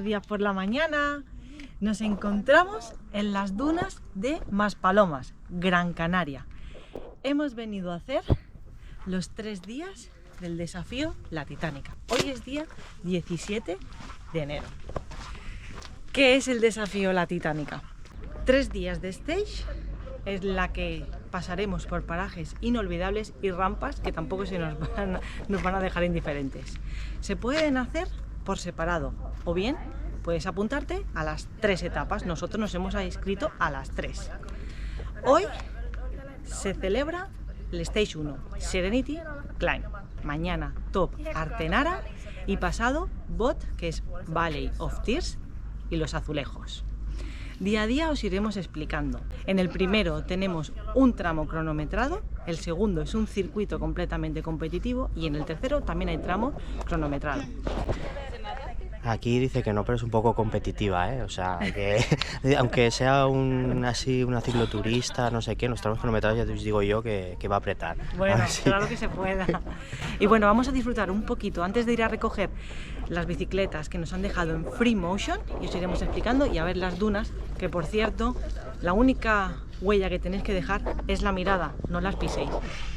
buenos días por la mañana. Nos encontramos en las dunas de Maspalomas, Gran Canaria. Hemos venido a hacer los 3 días del desafío La Titánica. Hoy es día 17 de enero. ¿Qué es el desafío La Titánica? 3 días de stage es la que pasaremos por parajes inolvidables y rampas que tampoco nos van a dejar indiferentes. Se pueden hacer por separado o bien puedes apuntarte a las 3 etapas. Nosotros nos hemos inscrito a las 3. Hoy se celebra el Stage 1, Serenity Climb. Mañana Top Artenara y pasado Bot, que es Valley of Tears y Los Azulejos. Día a día os iremos explicando. En el primero tenemos un tramo cronometrado, el segundo es un circuito completamente competitivo y en el tercero también hay tramo cronometrado. Aquí dice que no, pero es un poco competitiva, ¿eh? O sea, que aunque sea una cicloturista, no sé qué, los tramos cronometrados ya te digo yo que va a apretar. Bueno, claro que se pueda. Y bueno, vamos a disfrutar un poquito antes de ir a recoger las bicicletas que nos han dejado en Free Motion y os iremos explicando y a ver las dunas, que por cierto, la única huella que tenéis que dejar es la mirada, no las piséis,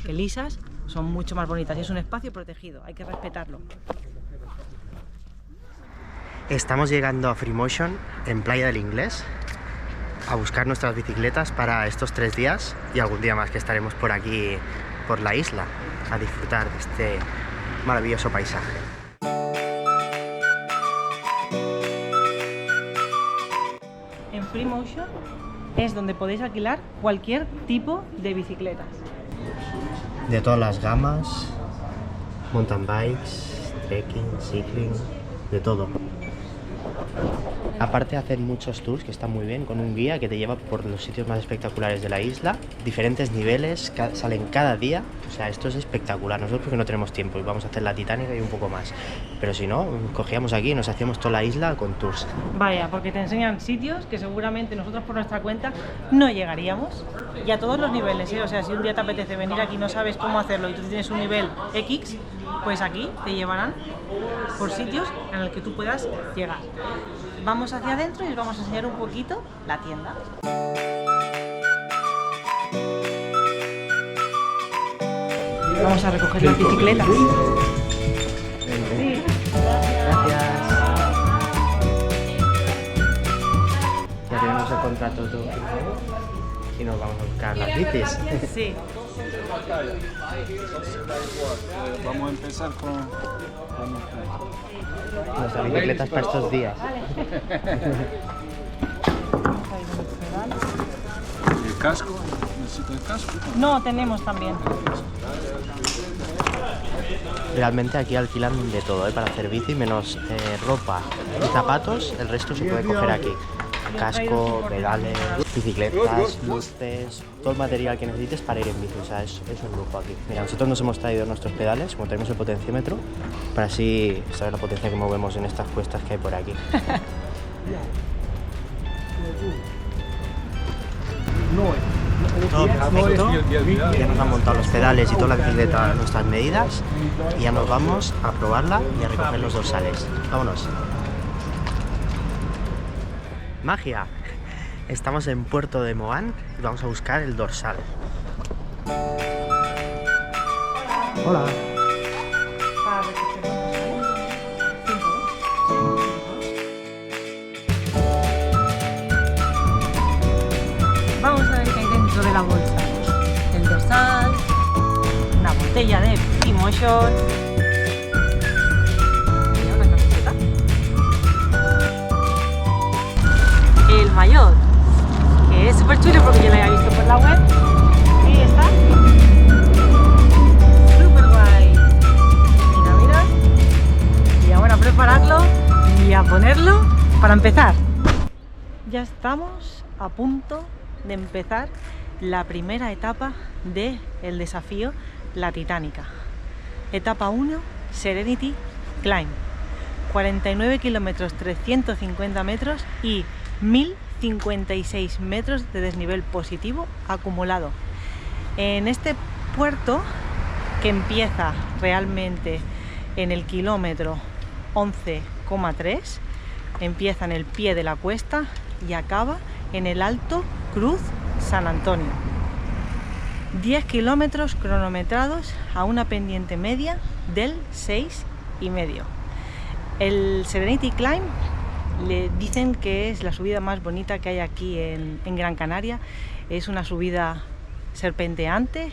que lisas son mucho más bonitas y es un espacio protegido, hay que respetarlo. Estamos llegando a Free Motion en Playa del Inglés a buscar nuestras bicicletas para estos 3 días y algún día más que estaremos por aquí, por la isla, a disfrutar de este maravilloso paisaje. En Free Motion es donde podéis alquilar cualquier tipo de bicicletas. De todas las gamas, mountain bikes, trekking, cycling, de todo. Aparte hacen muchos tours que están muy bien, con un guía que te lleva por los sitios más espectaculares de la isla, diferentes niveles, salen cada día, o sea, esto es espectacular. Nosotros porque no tenemos tiempo y vamos a hacer la Titánica y un poco más, pero si no, cogíamos aquí y nos hacíamos toda la isla con tours. Vaya, porque te enseñan sitios que seguramente nosotros por nuestra cuenta no llegaríamos, y a todos los niveles, ¿eh? O sea, si un día te apetece venir aquí y no sabes cómo hacerlo y tú tienes un nivel X, pues aquí te llevarán por sitios en el que tú puedas llegar. Vamos hacia adentro y os vamos a enseñar un poquito la tienda. Vamos a recoger las bicicletas. Sí. Gracias. Ya tenemos el contrato todo y nos vamos a buscar las bicis. Sí. Vamos a empezar con Nuestras bicicletas para estos días. el casco. ¿Necesito el casco? No, tenemos también. Realmente aquí alquilan de todo, para hacer bici, menos ropa y zapatos, el resto se puede coger aquí. Casco, pedales, bicicletas, luces, todo el material que necesites para ir en bici, o sea, es un lujo aquí. Mira, nosotros nos hemos traído nuestros pedales, como tenemos el potenciómetro, para así saber la potencia que movemos en estas cuestas que hay por aquí. Todo perfecto, ya nos han montado los pedales y toda la bicicleta a nuestras medidas y ya nos vamos a probarla y a recoger los dorsales. Vámonos. ¡Magia! Estamos en Puerto de Moán y vamos a buscar el dorsal. Hola. Vamos a ver qué hay dentro de la bolsa. El dorsal, una botella de Free Motion, y una camiseta. El maillot, que es súper chulo porque yo lo había visto por la web y está súper guay. Mira, mira. Y ahora a prepararlo y a ponerlo para empezar. Ya estamos a punto de empezar la primera etapa del desafío La Titánica. Etapa 1, Serenity Climb. 49 kilómetros, 350 metros y 1056 metros de desnivel positivo acumulado. En este puerto, que empieza realmente en el kilómetro 11,3, empieza en el pie de la cuesta y acaba en el Alto Cruz San Antonio. 10 kilómetros cronometrados a una pendiente media del 6,5. El Serenity Climb le dicen que es la subida más bonita que hay aquí en Gran Canaria. Es una subida serpenteante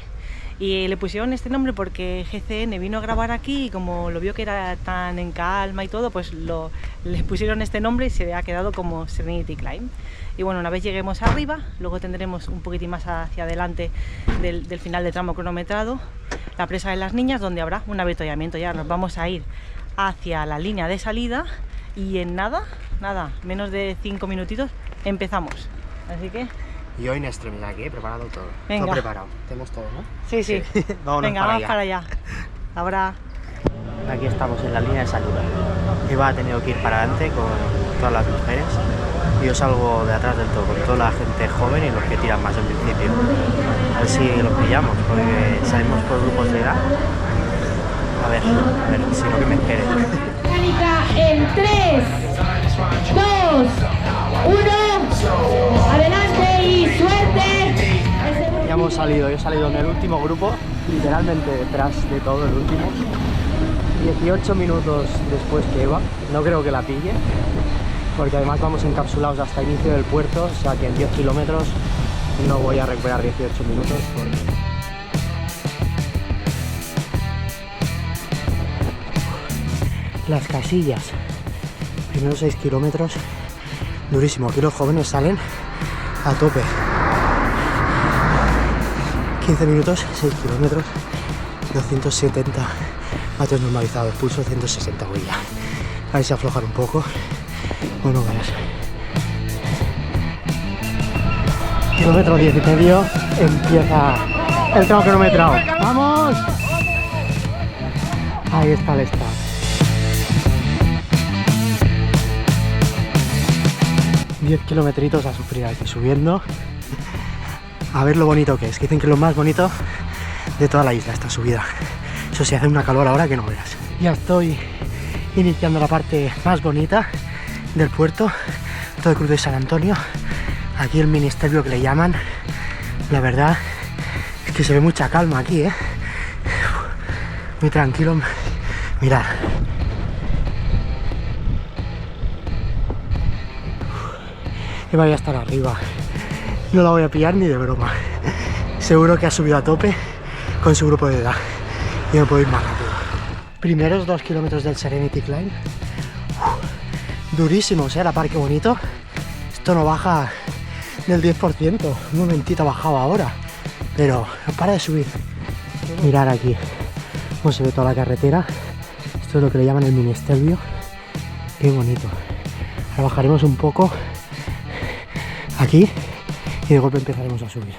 y le pusieron este nombre porque GCN vino a grabar aquí y como lo vio que era tan en calma y todo, pues le pusieron este nombre y se ha quedado como Serenity Climb. Y bueno, una vez lleguemos arriba, luego tendremos un poquitín más hacia adelante del final del tramo cronometrado la presa de las Niñas, donde habrá un avituallamiento. Ya nos vamos a ir hacia la línea de salida y en nada, menos de 5 minutitos empezamos. Así que... Y hoy en extremis aquí, preparado todo. Venga. Todo preparado. Tenemos todo, ¿no? Sí. Vámonos. Venga, vamos para allá. Ahora... Aquí estamos en la línea de salida. Eva ha tenido que ir para adelante con todas las mujeres y yo salgo de atrás del todo, con toda la gente joven y los que tiran más en principio. A ver si los pillamos, porque salimos por grupos de edad. A ver, si no que me esperen. En 3, 2, 1, adelante y suerte. Ya hemos salido, yo he salido en el último grupo, literalmente detrás de todo el último. 18 minutos después que Eva, no creo que la pille, porque además vamos encapsulados hasta el inicio del puerto, o sea que en 10 kilómetros no voy a recuperar 18 minutos. Las casillas, primeros 6 kilómetros, durísimo, aquí los jóvenes salen a tope. 15 minutos, 6 kilómetros, 270 vatios normalizados, pulso 160 voy ya. A ver si aflojar un poco. Bueno, verás. Kilómetro 10,5, empieza el tramo cronometrado. ¡Vamos! Ahí está el start. ...10 kilometritos a sufrir aquí subiendo. A ver lo bonito que es. Dicen que es lo más bonito de toda la isla esta subida. Eso sí, hace una calor ahora que no veas. Ya estoy iniciando la parte más bonita del puerto, todo el Cruz de San Antonio. Aquí el ministerio que le llaman. La verdad es que se ve mucha calma aquí, ¿eh? Muy tranquilo. Mirad. Eva voy a estar arriba. No la voy a pillar ni de broma. Seguro que ha subido a tope con su grupo de edad. Y no puedo ir más rápido. Primeros 2 kilómetros del Serenity Climb. Durísimos, ¿eh? La par, qué bonito. Esto no baja del 10%. Un momentito ha bajado ahora. Pero no para de subir. Mirad aquí cómo se ve toda la carretera. Esto es lo que le llaman el ministerio. Qué bonito. Ahora bajaremos un poco aquí y de golpe empezaremos a subir.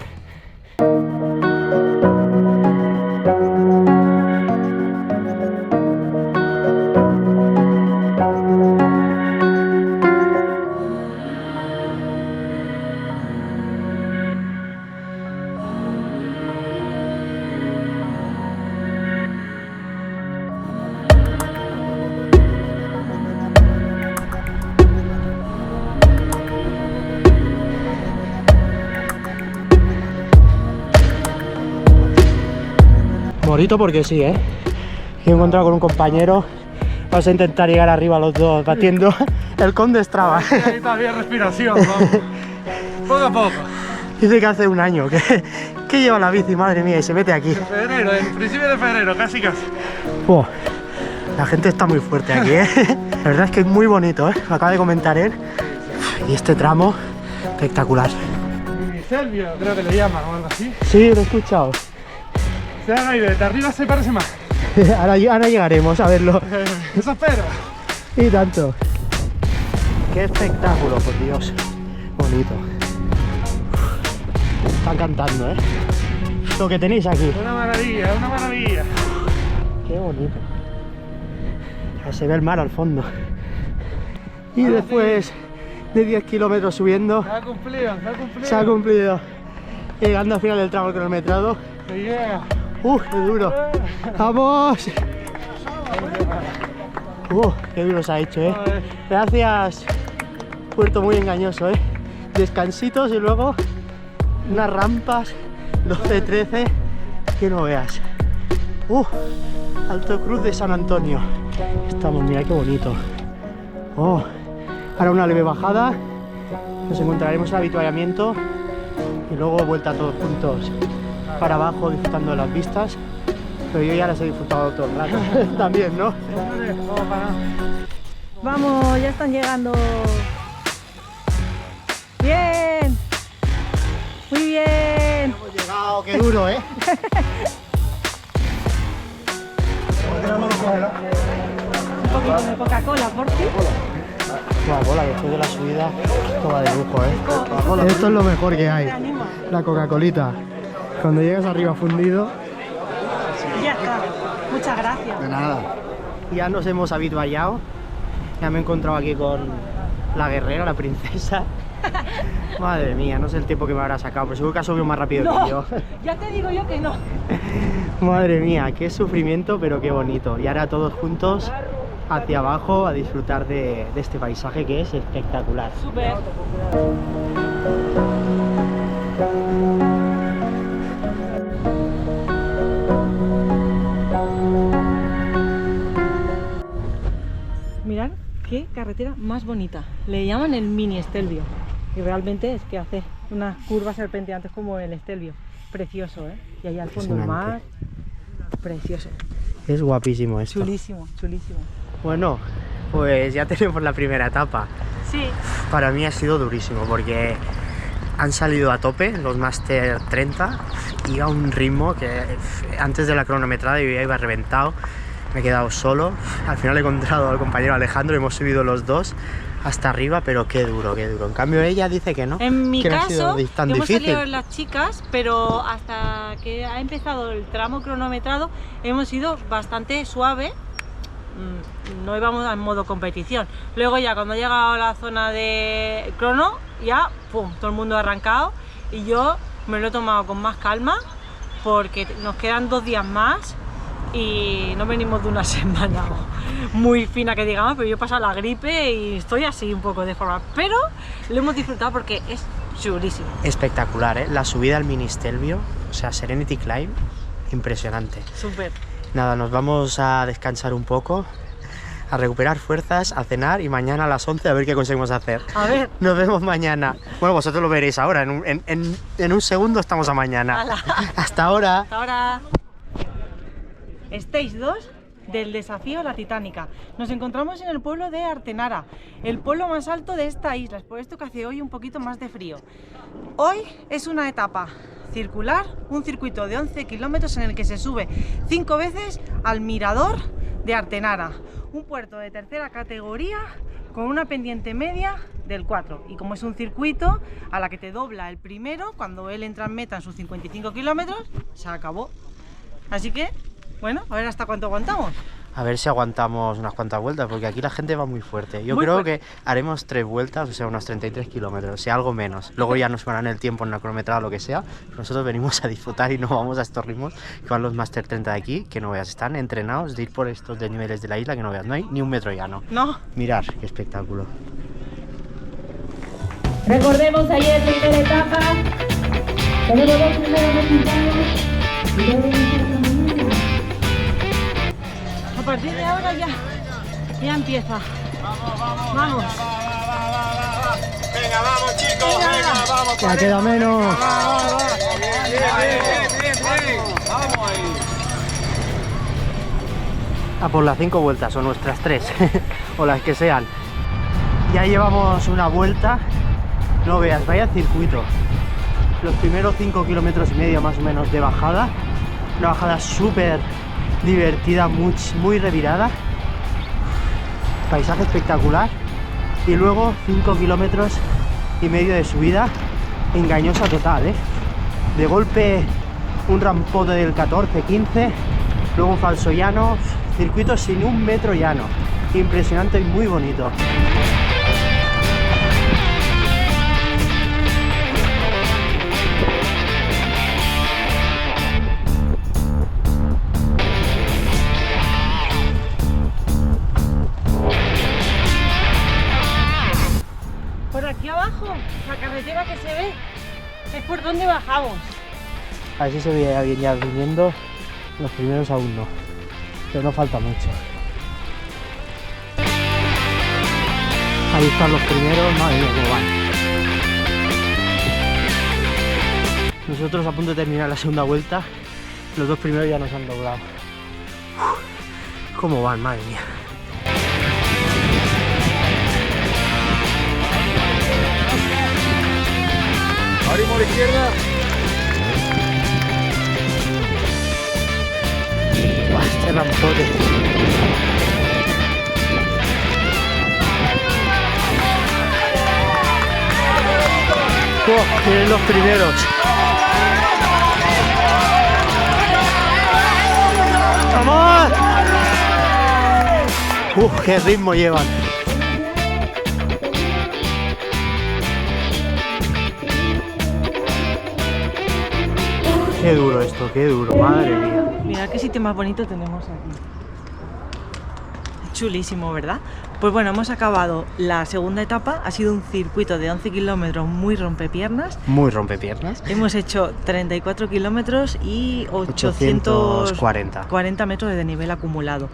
Bonito porque sí, ¿eh? He encontrado con un compañero. Vamos a intentar llegar arriba los dos batiendo el Conde Strava. Ahí todavía respiración, vamos. Poco a poco. Dice que hace un año que lleva la bici, madre mía, y se mete aquí. En febrero, en principio de febrero, casi. Oh, la gente está muy fuerte aquí, ¿eh? La verdad es que es muy bonito, ¿eh? Lo acaba de comentar él. Y este tramo, espectacular. Ministerio, creo que le llaman o algo así. Sí, lo he escuchado. Se dan aire, de arriba se parece más. Ahora llegaremos a verlo. Eso espero. Y tanto. Qué espectáculo, por Dios. Bonito. Están cantando, ¿eh? Lo que tenéis aquí. Una maravilla, una maravilla. Qué bonito. Ya se ve el mar al fondo. Y después de 10 kilómetros subiendo, Se ha cumplido, se ha cumplido. se ha cumplido. Llegando al final del tramo cronometrado. Yeah. ¡Qué duro! ¡Vamos! Qué duro se ha hecho, Gracias. Puerto muy engañoso, Descansitos y luego unas rampas 12-13 que no veas. Alto Cruz de San Antonio. Estamos, mira qué bonito. Ahora una leve bajada. Nos encontraremos el avituallamiento y luego vuelta todos juntos para abajo disfrutando de las vistas. Pero yo ya las he disfrutado todo el rato. También, ¿no? Vamos, ya están llegando. Bien. Muy bien. Hemos llegado, qué duro, Un poquito de Coca-Cola, por ti. Coca-Cola, después de la subida, esto va de lujo, Esto es lo mejor que hay. La Coca-Colita. Cuando llegas arriba fundido. Ya está. Muchas gracias. De nada. Ya nos hemos habituallado. Ya me he encontrado aquí con la guerrera, la princesa. Madre mía, no sé el tiempo que me habrá sacado, pero seguro que ha subido más rápido que yo. Ya te digo yo que no. Madre mía, qué sufrimiento, pero qué bonito. Y ahora todos juntos hacia abajo a disfrutar de este paisaje que es espectacular. Súper. Mirad qué carretera más bonita. Le llaman el mini Estelvio. Y realmente es que hace unas curvas serpenteantes como el Estelvio. Precioso, Y ahí al fondo el mar. Precioso. Es guapísimo esto. Chulísimo, chulísimo. Bueno, pues ya tenemos la primera etapa. Sí. Para mí ha sido durísimo porque han salido a tope los Master 30 y a un ritmo que antes de la cronometrada yo ya iba reventado. Me he quedado solo. Al final he encontrado al compañero Alejandro y hemos subido los dos hasta arriba, pero qué duro, qué duro. En cambio ella dice que no. En mi que caso, no ha sido tan hemos difícil. salido las chicas, pero hasta que ha empezado el tramo cronometrado hemos ido bastante suave. No íbamos en modo competición. Luego ya cuando ha llegado a la zona de crono, ya pum, todo el mundo ha arrancado y yo me lo he tomado con más calma porque nos quedan 2 días más y no venimos de una semana muy fina que digamos, pero yo he pasado la gripe y estoy así un poco de forma, pero lo hemos disfrutado porque es chulísimo. Espectacular, La subida al mini Estelvio, o sea, Serenity Climb, impresionante. Súper. Nada, nos vamos a descansar un poco, a recuperar fuerzas, a cenar y mañana a las 11 a ver qué conseguimos hacer. A ver. Nos vemos mañana. Bueno, vosotros lo veréis ahora, en un segundo estamos a mañana. ¡Hala! Hasta ahora. Hasta ahora. Stage 2 del desafío La Titánica. Nos encontramos en el pueblo de Artenara, el pueblo más alto de esta isla, es por esto que hace hoy un poquito más de frío. Hoy es una etapa circular, un circuito de 11 kilómetros en el que se sube 5 veces al mirador de Artenara, un puerto de tercera categoría con una pendiente media del 4, y como es un circuito a la que te dobla el primero, cuando él entra en meta en sus 55 kilómetros, se acabó. Así que, bueno, a ver hasta cuánto aguantamos. A ver si aguantamos unas cuantas vueltas, porque aquí la gente va muy fuerte. Yo creo que haremos 3 vueltas, o sea, unos 33 kilómetros, o sea, algo menos. Luego ya nos ponerán el tiempo en la cronometrada o lo que sea. Nosotros venimos a disfrutar y no vamos a estos ritmos que van los Master 30 de aquí, que no veas, están entrenados de ir por estos desniveles de la isla, que no veas, no hay ni un metro llano. No. Mirar, qué espectáculo. Recordemos ayer primera etapa. Tenemos 2 primeros resultados. A partir de ahora ya empieza. Vamos. Venga, vamos chicos, venga, vamos. Ya queda menos. Bien. Vamos ahí. A por las 5 vueltas, o nuestras 3, o las que sean. Ya llevamos una vuelta, no veas, vaya circuito. Los primeros 5 kilómetros y medio más o menos de bajada, una bajada súper divertida, muy revirada, paisaje espectacular, y luego 5 kilómetros y medio de subida engañosa total, de golpe un rampote del 14-15, luego un falso llano, circuito sin un metro llano, impresionante y muy bonito. ¿por dónde bajamos? A ver si se veía bien ya viniendo. Los primeros aún no, pero no falta mucho. Ahí están los primeros, madre mía, cómo van. Nosotros a punto de terminar la segunda vuelta, los dos primeros ya nos han doblado. ¿Cómo van, madre mía? Abrimos a la izquierda. ¡Buah, este rampote! ¡Oh, miren los primeros! ¡Vamos! ¡Qué ritmo llevan! ¡Qué duro esto! ¡Qué duro! ¡Madre mía! Mirad qué sitio más bonito tenemos aquí. Chulísimo, ¿verdad? Pues bueno, hemos acabado la segunda etapa. Ha sido un circuito de 11 kilómetros muy rompepiernas. Muy rompepiernas. Hemos hecho 34 kilómetros y 840 metros de desnivel acumulado.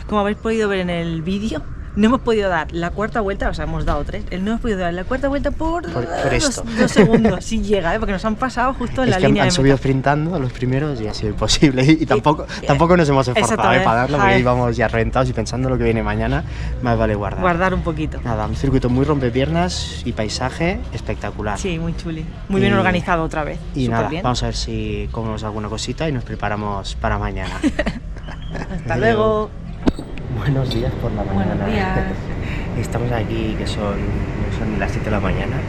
Como habéis podido ver en el vídeo, no hemos podido dar la cuarta vuelta, o sea, hemos dado 3. No hemos podido dar la cuarta vuelta por esto. 2 segundos, si llega, porque nos han pasado justo en la línea de han meta. subido sprintando a los primeros y ha sido imposible. Y tampoco nos hemos esforzado para darlo, porque íbamos ya reventados y pensando lo que viene mañana, más vale guardar. Guardar un poquito. Nada, un circuito muy rompepiernas y paisaje espectacular. Sí, muy chuli. Muy bien organizado otra vez. Y nada, bien. vamos a ver si comemos alguna cosita y nos preparamos para mañana. Hasta luego. Buenos días por la mañana. Buenos días. Estamos aquí, que son las 7 de la mañana,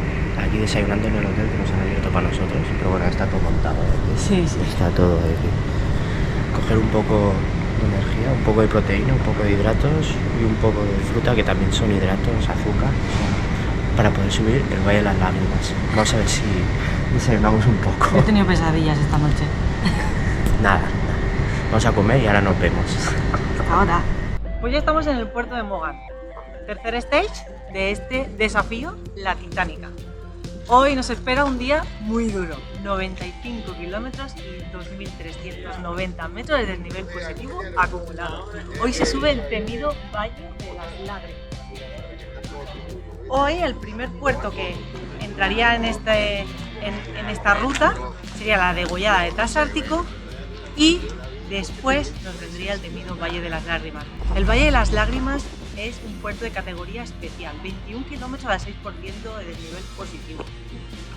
aquí desayunando en el hotel que nos han abierto para nosotros, pero bueno, está todo montado. Sí, sí. Está todo aquí. Coger un poco de energía, un poco de proteína, un poco de hidratos y un poco de fruta, que también son hidratos, azúcar, para poder subir el Valle de las Lágrimas. Vamos a ver si desayunamos un poco. He tenido pesadillas esta noche. Nada. Vamos a comer y ahora nos vemos. Ahora. Pues ya estamos en el puerto de Mogán. Tercer stage de este desafío, la Titánica. Hoy nos espera un día muy duro, 95 kilómetros y 2.390 metros de desnivel positivo acumulado. Hoy se sube el temido Valle de las Lágrimas. Hoy el primer puerto que entraría en esta ruta sería la degollada de Trasártico y después nos vendría el temido Valle de las Lágrimas. El Valle de las Lágrimas es un puerto de categoría especial, 21 kilómetros al 6% de desnivel positivo.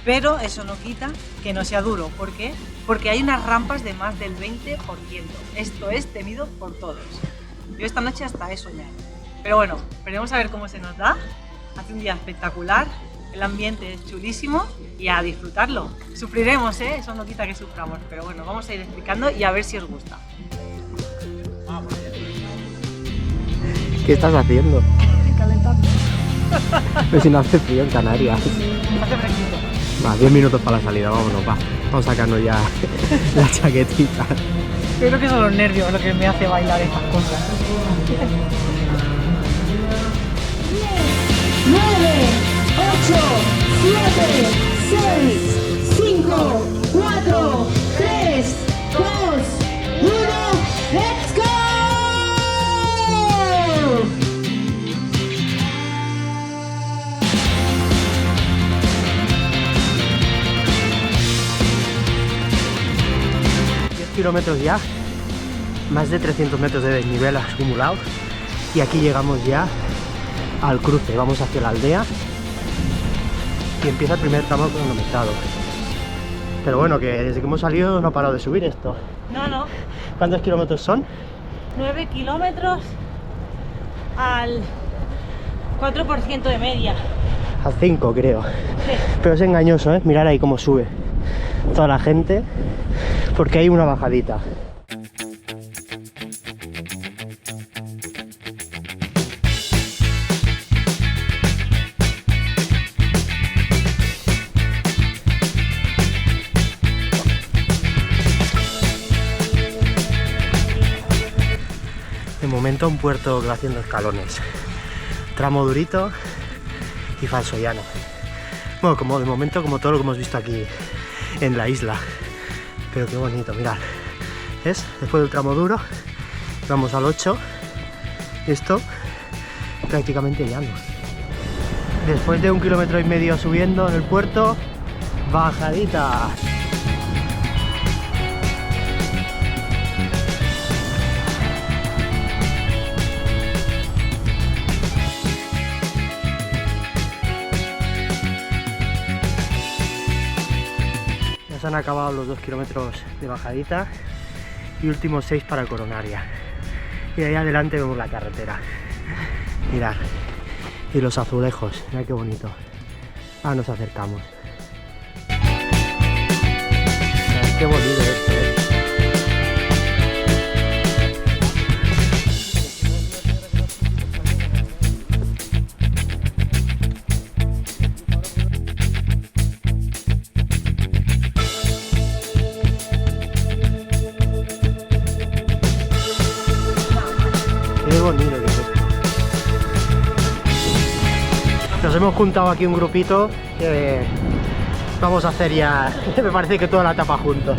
Pero eso no quita que no sea duro. ¿Por qué? Porque hay unas rampas de más del 20%. Esto es temido por todos. Yo esta noche hasta he soñado. Pero bueno, veremos a ver cómo se nos da. Hace un día espectacular, el ambiente es chulísimo y a disfrutarlo. Sufriremos, eso no quita que suframos, pero bueno, vamos a ir explicando y a ver si os gusta. ¿Qué estás haciendo? Calentando. Pero si no hace frío en Canarias. Hace fresquito. Va, 10 minutos para la salida, vámonos, va. Vamos a sacarnos ya la chaquetita. Yo creo que son los nervios lo que me hace bailar estas cosas. 9, 8, 7, 6, 5, 4, 3, 2, 1, ¡let's go! Kilómetros ya, más de 300 metros de desnivel acumulados y aquí llegamos ya al cruce, vamos hacia la aldea y empieza el primer tramo cronometrado. Pero bueno, que desde que hemos salido no ha parado de subir esto. No. ¿Cuántos kilómetros son? 9 kilómetros al 4% de media. A 5 creo. Sí. Pero es engañoso, ¿eh? Mirar ahí cómo sube toda la gente, porque hay una bajadita. De momento un puerto que va haciendo escalones. Tramo durito y falso llano. Bueno, como de momento, como todo lo que hemos visto aquí en la isla. Pero qué bonito, mirad. ¿Ves? Después del tramo duro, vamos al 8. Esto prácticamente llano. Después de 1,5 kilómetros subiendo en el puerto, bajadita. Ya se han acabado los 2 kilómetros de bajadita y últimos 6 para Coronaria. Y ahí adelante vemos la carretera. Mirad. Y los azulejos, mirad qué bonito. Ahora nos acercamos. Mirad qué bonito esto, Qué bonito que es esto. Nos hemos juntado aquí un grupito que vamos a hacer ya, me parece que toda la etapa juntos.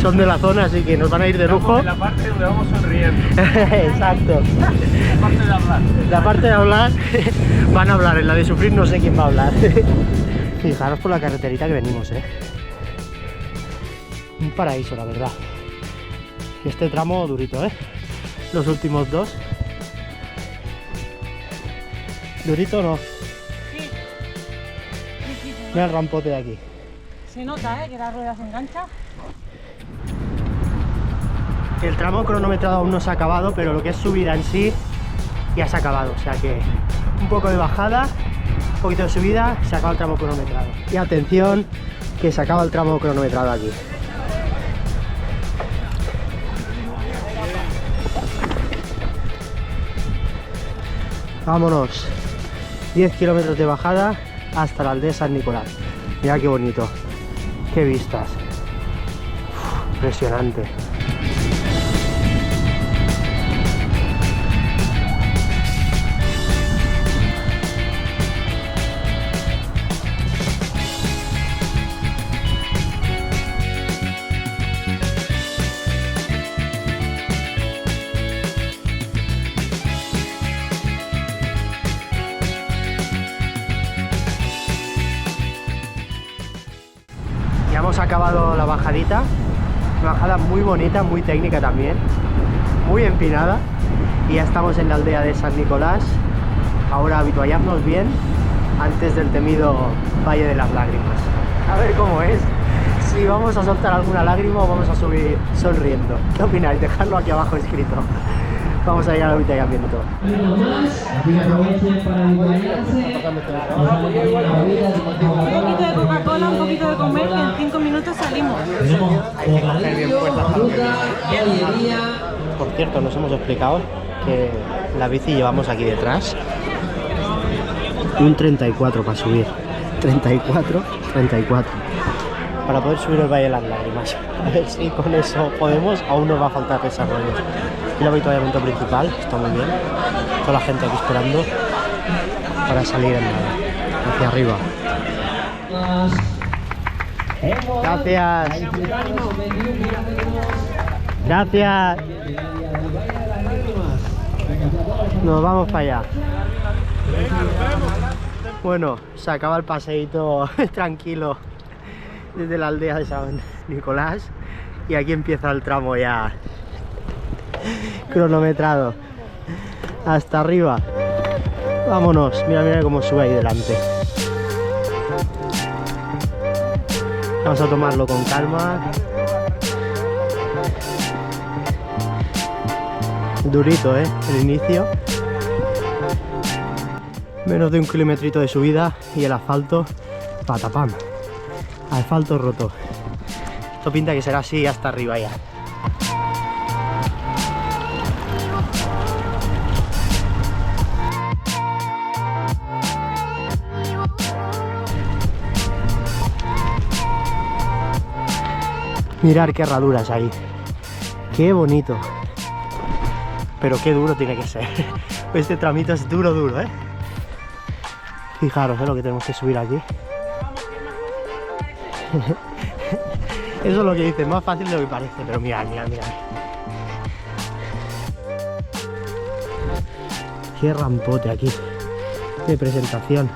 Son de la zona, así que nos van a ir de lujo. En la parte donde vamos sonriendo. Exacto. La parte de hablar. La parte de hablar, van a hablar, en la de sufrir no sé quién va a hablar. Fijaros por la carreterita que venimos, Un paraíso, la verdad. Este tramo durito, Los últimos 2. ¿Durito o no? Sí. Mira el rampote de aquí. Se nota, que la rueda se engancha. El tramo cronometrado aún no se ha acabado, pero lo que es subida en sí ya se ha acabado. O sea que un poco de bajada, un poquito de subida, se acaba el tramo cronometrado. Y atención, que se acaba el tramo cronometrado aquí. Vámonos. 10 kilómetros de bajada hasta la aldea San Nicolás. Mira qué bonito, qué vistas. Impresionante. Hemos acabado la bajadita, una bajada muy bonita, muy técnica también, muy empinada, y ya estamos en la aldea de San Nicolás. Ahora habituallarnos bien antes del temido Valle de las Lágrimas. A ver cómo es, si vamos a soltar alguna lágrima o vamos a subir sonriendo. ¿Qué opináis? Dejadlo aquí abajo escrito. Vamos a ir al avituallamiento. Un poquito de Coca-Cola, un poquito de comer y en 5 minutos salimos. Hay que coger bien fuerza para subir. Por cierto, nos hemos explicado que la bici llevamos aquí detrás un 34 para subir. 34 para poder subir el Valle de las Lágrimas. A ver si con eso podemos, aún nos va a faltar desarrollo. Y el avituallamiento principal está muy bien. Toda la gente aquí esperando para salir en nada, hacia arriba. Gracias. Gracias. Nos vamos para allá. Bueno, se acaba el paseíto tranquilo desde la aldea de San Nicolás y aquí empieza el tramo ya cronometrado hasta arriba. Vámonos, mira, mira cómo sube ahí delante. Vamos a tomarlo con calma. Durito, el inicio. Menos de 1 kilometrito de subida y el asfalto patapam. Asfalto roto. Esto pinta que será así hasta arriba ya. Mirar qué herraduras hay. Qué bonito. Pero qué duro tiene que ser. Este tramito es duro, duro, Fijaros, lo que tenemos que subir aquí. Eso es lo que dicen, más fácil de lo que parece, pero mirad, mirad, mirad. Qué rampote aquí de presentación.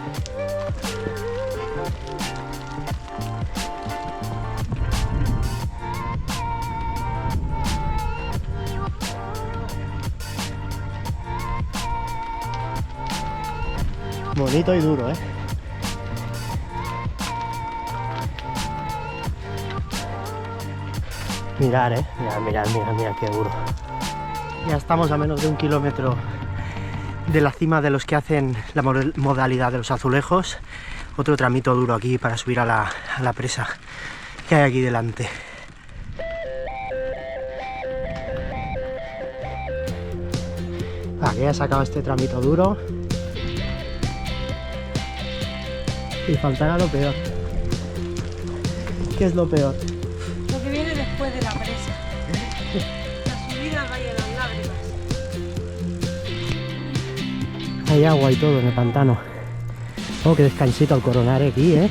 Bonito y duro, ¿eh? Mirad, mirad, mirad, mirad, mirad qué duro. Ya estamos a menos de 1 kilómetro de la cima de los que hacen la modalidad de los azulejos. Otro tramito duro aquí para subir a la presa que hay aquí delante. Aquí ya se acaba este tramito duro. Y faltará lo peor. ¿Qué es lo peor? Lo que viene después de la presa. La subida al Valle de las Lágrimas. Hay agua y todo en el pantano. Oh, qué descansito al coronar aquí, ¿eh?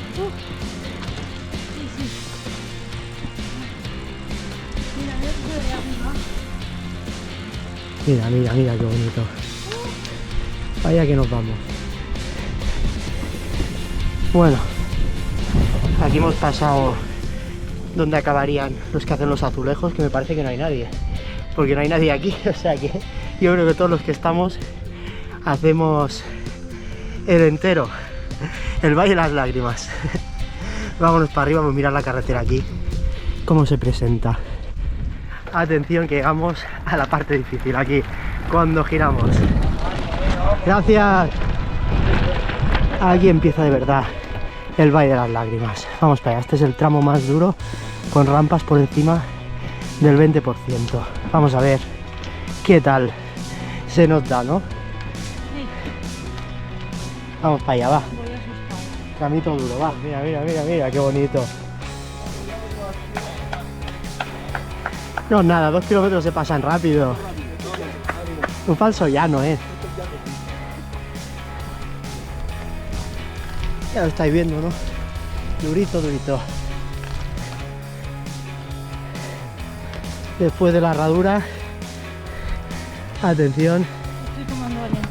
Mira, mira, mira qué bonito. Vaya que nos vamos. Bueno, aquí hemos pasado donde acabarían los que hacen los azulejos, que me parece que no hay nadie, porque no hay nadie aquí, o sea que yo creo que todos los que estamos hacemos el entero, el Valle de las Lágrimas. Vámonos para arriba, vamos a mirar la carretera aquí, cómo se presenta. Atención que llegamos a la parte difícil aquí, cuando giramos. Gracias. Aquí empieza de verdad el Valle de las Lágrimas. Vamos para allá, este es el tramo más duro, con rampas por encima del 20%. Vamos a ver qué tal se nos da, ¿no? Sí. Vamos para allá, va. Voy asustada. Tramito duro, va. Mira, mira, mira, mira, qué bonito. No, nada, 2 kilómetros se pasan rápido. Un falso llano, Ya lo estáis viendo, ¿no? Durito, durito. Después de la herradura, atención, Estoy tomando aliento.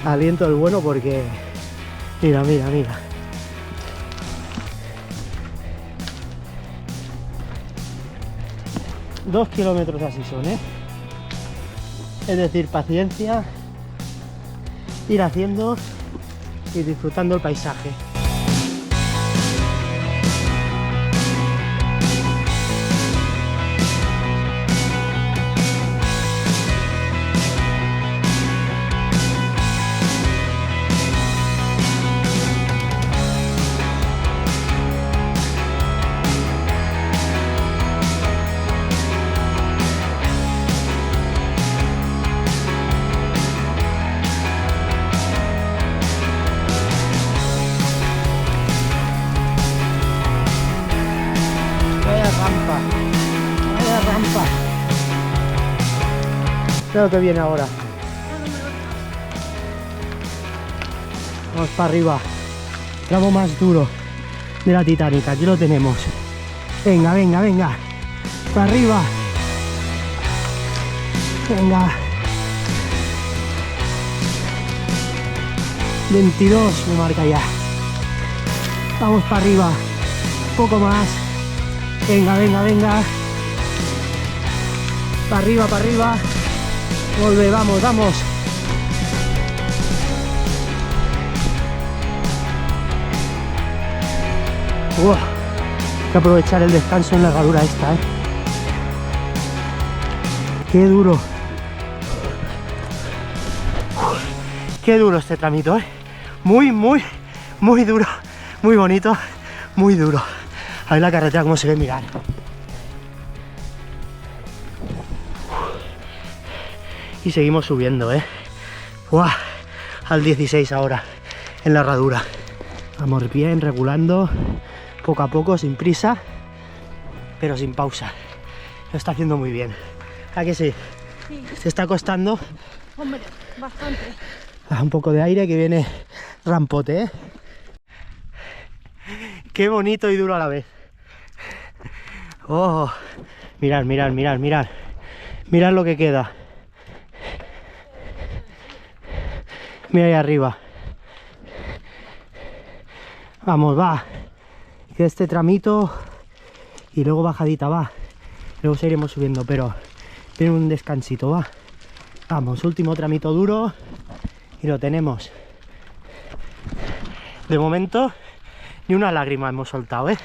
aliento del bueno porque... Mira, mira, mira. Dos kilómetros así son, Es decir, paciencia, ir haciendo y disfrutando el paisaje. Vaya rampa. Creo que viene ahora. Vamos para arriba. Tramo más duro de la Titanic. Aquí lo tenemos. Venga, venga, venga. Para arriba. Venga. 22 me marca ya. Vamos para arriba. Un poco más. Venga, venga, venga. Para arriba, para arriba. Volve, vamos, vamos. Hay que aprovechar el descanso en la herradura esta, Qué duro. Qué duro este tramito, Muy, muy, muy duro. Muy bonito, muy duro. A ver la carretera cómo se ve, mirar. Y seguimos subiendo, al 16 ahora, en la herradura. Vamos bien, regulando, poco a poco, sin prisa, pero sin pausa. Lo está haciendo muy bien. ¿A que sí? Sí. ¿Te está costando? Hombre, bastante. Un poco de aire que viene rampote, Qué bonito y duro a la vez. Oh, mirad, mirad, mirad, mirad. Mirad lo que queda. Mira ahí arriba. Vamos, va. Queda este tramito y luego bajadita, va. Luego seguiremos subiendo, pero tiene un descansito, va. Vamos, último tramito duro y lo tenemos. De momento, ni una lágrima hemos soltado, ¿eh?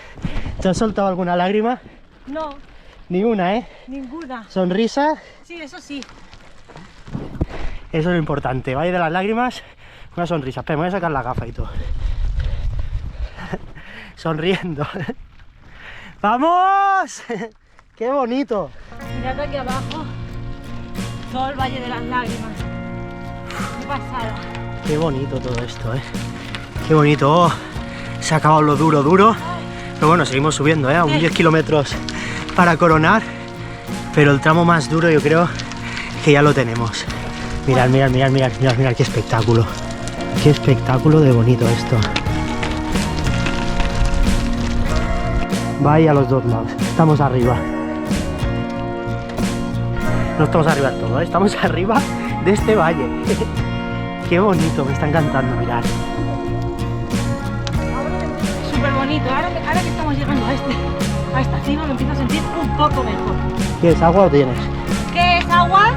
¿Te has soltado alguna lágrima? No, Ni una, ¿eh? ninguna. Sonrisa, Sí, eso sí. eso es lo importante. Valle de las lágrimas, una sonrisa. Espera, me voy a sacar la gafa y todo. Sonriendo. ¡Vamos! ¡Qué bonito! Mirad aquí abajo. Todo el Valle de las Lágrimas. Qué pasada. Qué bonito todo esto, ¿eh? Qué bonito. Oh, se ha acabado lo duro, duro. Pero bueno, seguimos subiendo, ¿eh? Aún 10 kilómetros para coronar. Pero el tramo más duro yo creo que ya lo tenemos. Mirad, mirad, mirad, mirad, mirad, mirad, qué espectáculo. Qué espectáculo de bonito esto. Vaya a los dos lados. Estamos arriba. No estamos arriba del todo, ¿eh? Estamos arriba de este valle. Qué bonito, me está encantando, mirad. Súper bonito. Ahora que estamos llegando a esta cima me empiezo a sentir un poco mejor. ¿Qué es, agua o tienes? ¿Qué es agua?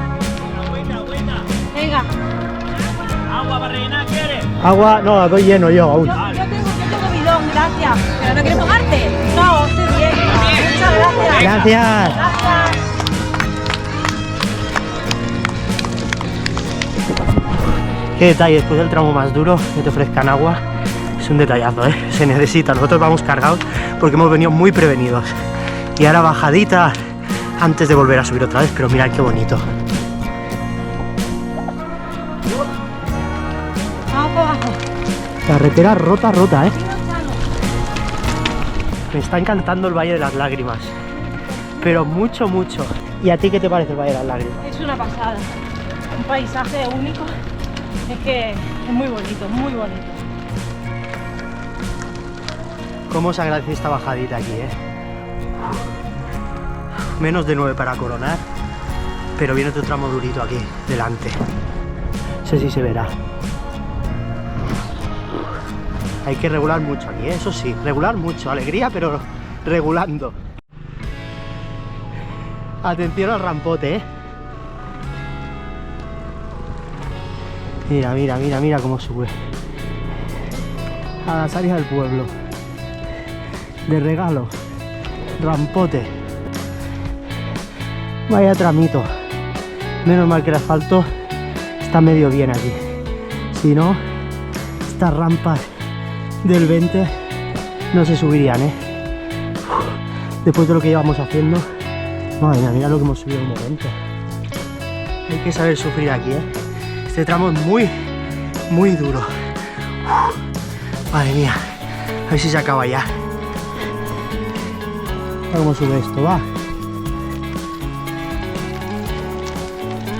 Venga. ¿Agua para rellenar quieres? Agua, no, la doy lleno yo aún. Yo tengo bidón, gracias. ¿Pero no quieres tomarte? No, estoy bien. Muchas gracias. Gracias. Gracias. Qué detalle, después del tramo más duro, que te ofrezcan agua, es un detallazo, ¿eh? Se necesita, nosotros vamos cargados porque hemos venido muy prevenidos. Y ahora bajadita antes de volver a subir otra vez, pero mirad qué bonito. Vamos para abajo. Carretera rota, rota, ¿eh? Me está encantando el Valle de las Lágrimas, pero mucho, mucho. ¿Y a ti qué te parece el Valle de las Lágrimas? Es una pasada. Un paisaje único. Es que es muy bonito, muy bonito. ¿Cómo se agradece esta bajadita aquí, eh? Menos de 9 para coronar, pero viene otro tramo durito aquí, delante. No sé si se verá. Hay que regular mucho aquí, ¿eh? Eso sí, regular mucho. Alegría, pero regulando. Atención al rampote, ¿eh? Mira, mira, mira, mira cómo sube. A las áreas del pueblo. De regalo. Rampote. Vaya tramito. Menos mal que el asfalto está medio bien aquí. Si no, estas rampas del 20 no se subirían, ¿eh? Después de lo que llevamos haciendo. Madre mía, mira lo que hemos subido en un momento. Hay que saber sufrir aquí, ¿eh? Este tramo es muy, muy duro. Madre mía, a ver si se acaba ya. Mira cómo sube esto, va.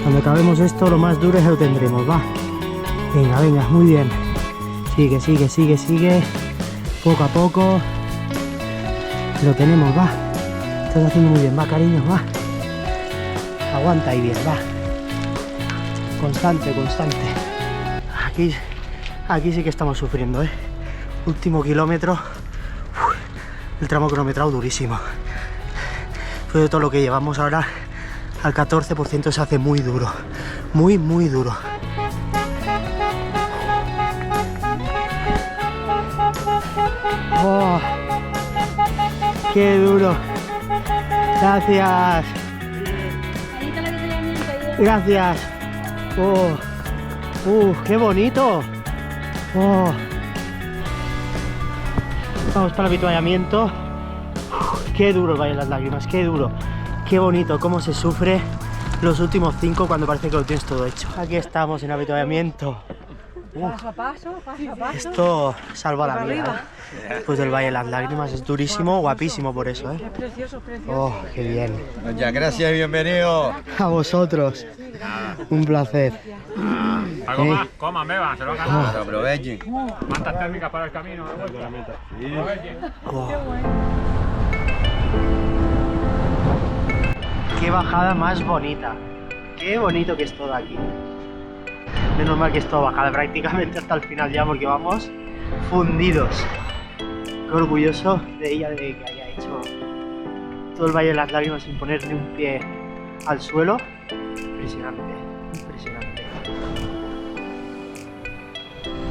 Cuando acabemos esto, lo más duro ya lo tendremos, va. Venga, venga, muy bien. Sigue, sigue, sigue, sigue. Poco a poco. Lo tenemos, va. Estás haciendo muy bien, va, cariño, va. Aguanta ahí bien, va. Constante, constante. Aquí sí que estamos sufriendo, ¿eh? Último kilómetro. El tramo cronometrado durísimo. Después de todo lo que llevamos ahora, al 14% se hace muy duro. Muy, muy duro. Oh, ¡qué duro! Gracias. Gracias. Oh, qué bonito. Oh. Vamos para el avituallamiento. Qué duro el Valle de las Lágrimas, qué duro. Qué bonito, cómo se sufre los últimos 5 cuando parece que lo tienes todo hecho. Aquí estamos en avituallamiento. Paso a paso, paso a paso. Esto salva la Para vida, arriba. ¿eh? Pues del Valle de las Lágrimas es durísimo, guapísimo por eso, ¿eh? Es precioso, es precioso. Oh, qué bien. Muchas gracias y bienvenido. A vosotros. Un placer. Algo más, coman, beban, se lo han ganado. Aprovechen. Mantas térmicas para el camino de vuelta. Aprovechen. Oh. Qué bajada más bonita. Qué bonito que es todo aquí. Menos mal que es todo bajada prácticamente hasta el final ya, porque vamos fundidos. Qué orgulloso de ella de que haya hecho todo el Valle de las Lágrimas sin poner ni un pie al suelo. Impresionante, impresionante.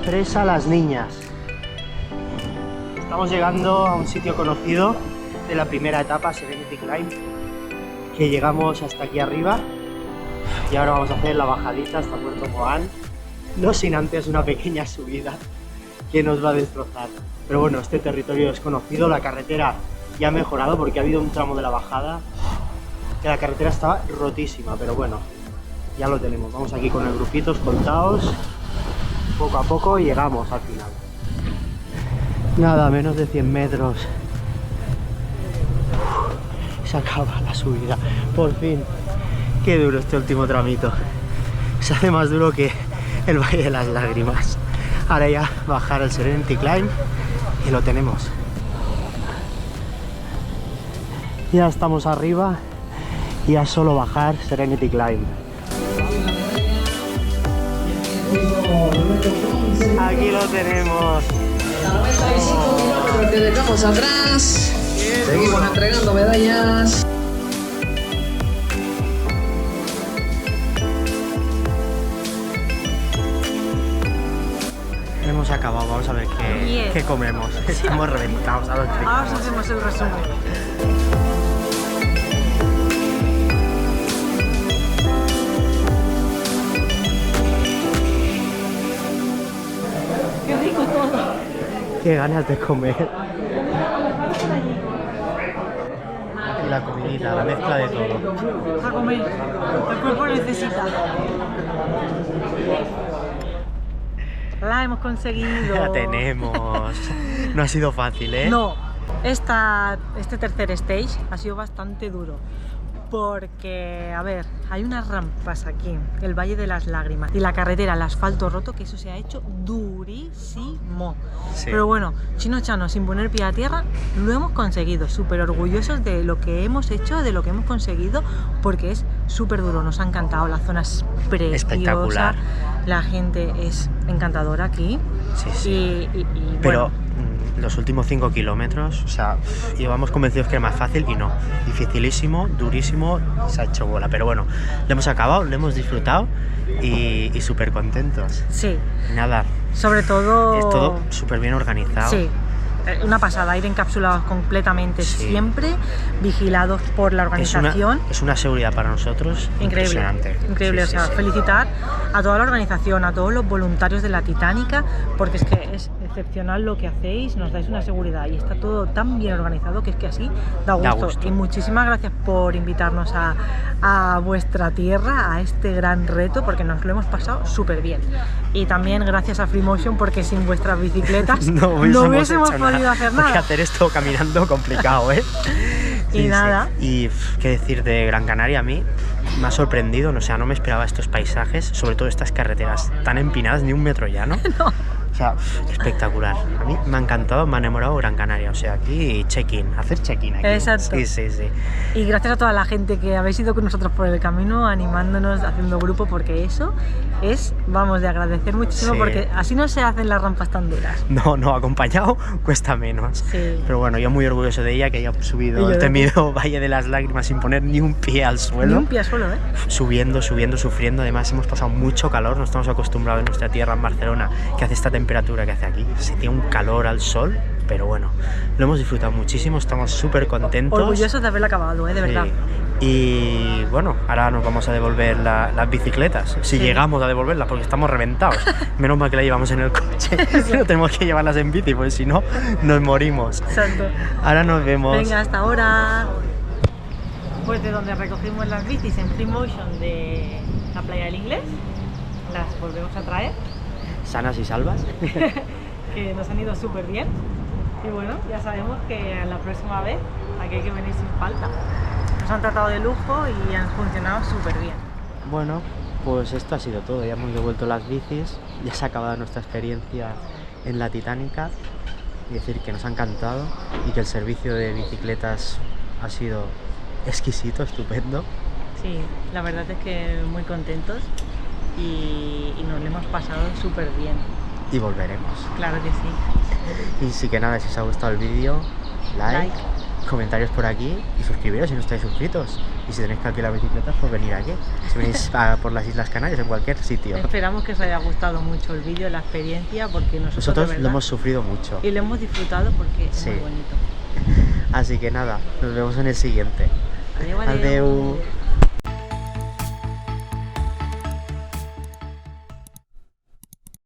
Presa a las niñas. Estamos llegando a un sitio conocido de la primera etapa, Serenity Climb, que llegamos hasta aquí arriba y ahora vamos a hacer la bajadita hasta Puerto Moán, no sin antes una pequeña subida que nos va a destrozar. Pero bueno, este territorio es conocido, la carretera ya ha mejorado porque ha habido un tramo de la bajada que la carretera estaba rotísima, pero bueno, ya lo tenemos. Vamos aquí con el grupito, escoltados, poco a poco y llegamos al final. Nada, menos de 100 metros. Se acaba la subida, por fin. Qué duro este último tramito. Se hace más duro que el Valle de las Lágrimas. Ahora ya bajar el Serenity Climb y lo tenemos. Ya estamos arriba y ya solo bajar Serenity Climb. Aquí lo tenemos. A 95 kilómetros que dejamos atrás. Seguimos entregando medallas. Hemos acabado, vamos a ver qué comemos. Estamos reventados a los chicos. Ahora os hacemos el resumen. Qué rico todo. Qué ganas de comer. Y la comidita, la mezcla de todo. A comer. El cuerpo necesita. La hemos conseguido. La tenemos. No ha sido fácil, ¿eh? No. Este tercer stage ha sido bastante duro. Porque, a ver, hay unas rampas aquí, el Valle de las Lágrimas, y la carretera, el asfalto roto, que eso se ha hecho durísimo. Sí. Pero bueno, Chino Chano, sin poner pie a tierra, lo hemos conseguido. Súper orgullosos de lo que hemos hecho, de lo que hemos conseguido, porque es súper duro. Nos ha encantado, la zona es preciosa. Espectacular. La gente es encantadora aquí. Sí, sí. Y Pero bueno, los últimos 5 kilómetros, o sea, íbamos convencidos que era más fácil y no. Dificilísimo, durísimo, se ha hecho bola. Pero bueno, lo hemos acabado, lo hemos disfrutado y súper contentos. sí, Nada, sobre todo... es todo súper bien organizado. Sí, una pasada, ir encapsulados completamente Sí. siempre, vigilados por la organización. Es una seguridad para nosotros Increíble, impresionante. increíble. Sí, O sea, sí, sí. felicitar a toda la organización, a todos los voluntarios de la Titánica, porque es que es excepcional lo que hacéis, nos dais una seguridad y está todo tan bien organizado que es que así da gusto. Da gusto. Y muchísimas gracias por invitarnos a vuestra tierra, a este gran reto, porque nos lo hemos pasado súper bien. Y también gracias a Freemotion, porque sin vuestras bicicletas no hubiésemos hecho podido hacer Porque nada. hacer esto caminando complicado, ¿eh? Y nada. Y qué decir de Gran Canaria, a mí me ha sorprendido, no sé, no me esperaba estos paisajes, sobre todo estas carreteras tan empinadas, ni un metro ya, ¿no? No. O sea, espectacular. A mí me ha encantado, me ha enamorado Gran Canaria. O sea, aquí check-in, hacer check-in aquí. Exacto. Sí, sí, sí. Y gracias a toda la gente que habéis ido con nosotros por el camino, animándonos, haciendo grupo, porque eso es, vamos, de agradecer muchísimo, Sí. porque así no se hacen las rampas tan duras. No, acompañado cuesta menos. Sí. Pero bueno, yo muy orgulloso de ella, que haya Y subido yo el de temido Valle de las Lágrimas sin poner ni un pie al Ni suelo. un pie al suelo, ¿eh? Subiendo, sufriendo. Además hemos pasado mucho calor, no estamos acostumbrados en nuestra tierra, en Barcelona, que hace esta temperatura que hace aquí. Se tiene un calor al sol, pero bueno, lo hemos disfrutado muchísimo, estamos súper contentos. Orgullosos de haberlo acabado, ¿eh? De verdad. Sí. Y bueno, ahora nos vamos a devolver las bicicletas, si Sí. llegamos a devolverlas, porque estamos reventados. Menos mal que las llevamos en el coche, no tenemos que llevarlas en bici, porque si no, nos morimos. Exacto. Ahora nos vemos. Venga, hasta ahora. Pues de donde recogimos las bicis en Freemotion de la Playa del Inglés, las volvemos a traer, Sanas y salvas. que nos han ido súper bien. Y bueno, ya sabemos que la próxima vez aquí hay que venir sin falta. Nos han tratado de lujo y han funcionado súper bien. Bueno, pues esto ha sido todo, ya hemos devuelto las bicis, ya se ha acabado nuestra experiencia en la Titánica, y decir que nos ha encantado y que el servicio de bicicletas ha sido exquisito, estupendo. Sí, la verdad es que muy contentos y nos lo hemos pasado súper bien. Y volveremos. Claro que sí. Y sí que nada, si os ha gustado el vídeo, like, comentarios por aquí y suscribiros si no estáis suscritos. Y si tenéis que alquilar bicicletas, pues venir aquí. Si venís por las Islas Canarias, en cualquier sitio. Esperamos que os haya gustado mucho el vídeo, la experiencia, porque nosotros de Nosotros verdad, lo hemos sufrido mucho. y lo hemos disfrutado porque Sí. es muy bonito. Así que nada, nos vemos en el siguiente. Adeu, adeu. Adeu.